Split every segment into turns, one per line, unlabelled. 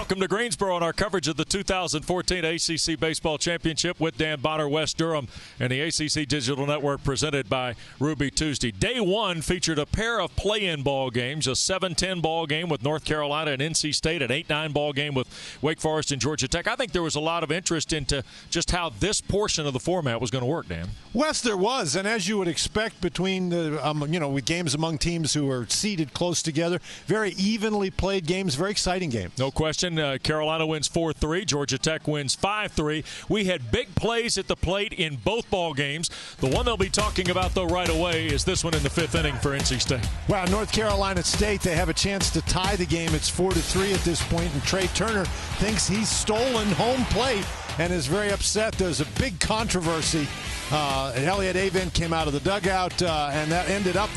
Welcome to Greensboro on our coverage of the 2014 ACC Baseball Championship with Dan Bonner, West Durham, and the ACC Digital Network presented by Ruby Tuesday. Day one featured a pair of play-in ball games, a 7-10 ball game with North Carolina and NC State, an 8-9 ball game with Wake Forest and Georgia Tech. I think there was a lot of interest into just how this portion of the format was going to work, Dan.
Wes, there was, and as you would expect between the, with games among teams who are seated close together, very evenly played games, very exciting game.
No question. Carolina wins 4-3. Georgia Tech wins 5-3. We had big plays at the plate in both ball games. The one they'll be talking about, though, right away is this one in the fifth inning for NC State.
Wow, North Carolina State, they have a chance to tie the game. It's 4-3 at this point, and Trey Turner thinks he's stolen home plate and is very upset. There's a big controversy. Elliott Avent came out of the dugout, and that ended up,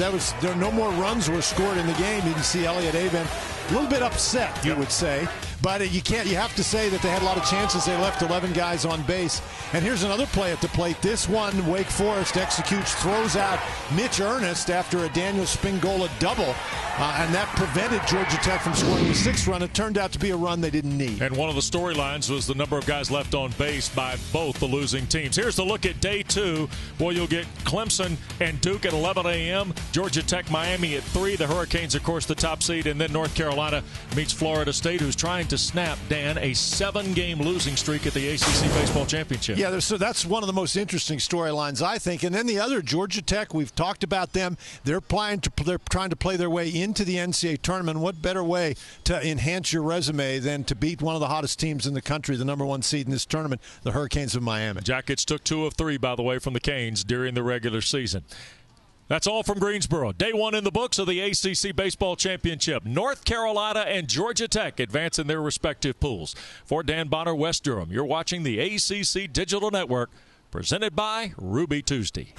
no more runs were scored in the game. You can see Elliott Avent a little bit upset, you would say. But you have to say that they had a lot of chances. They left 11 guys on base. And here's another play at the plate. This one, Wake Forest executes, throws out Mitch Ernest after a Daniel Spingola double. And that prevented Georgia Tech from scoring the sixth run. It turned out to be a run they didn't need.
And one of the storylines was the number of guys left on base by both the losing teams. Here's the look at day two. Well, you'll get Clemson and Duke at 11 a.m., Georgia Tech, Miami at 3. The Hurricanes, of course, the top seed. And then North Carolina meets Florida State, who's trying to snap, Dan, a 7-game losing streak at the ACC Baseball Championship.
Yeah, so that's one of the most interesting storylines, I think. And then the other, Georgia Tech, we've talked about them. They're trying to play their way into the NCAA tournament. What better way to enhance your resume than to beat one of the hottest teams in the country, the number one seed in this tournament, the Hurricanes of Miami.
Jackets took 2 of 3, by the way, from the Canes during the regular season. That's all from Greensboro. Day one in the books of the ACC Baseball Championship. North Carolina and Georgia Tech advance in their respective pools. For Dan Bonner, West Durham, you're watching the ACC Digital Network, presented by Ruby Tuesday.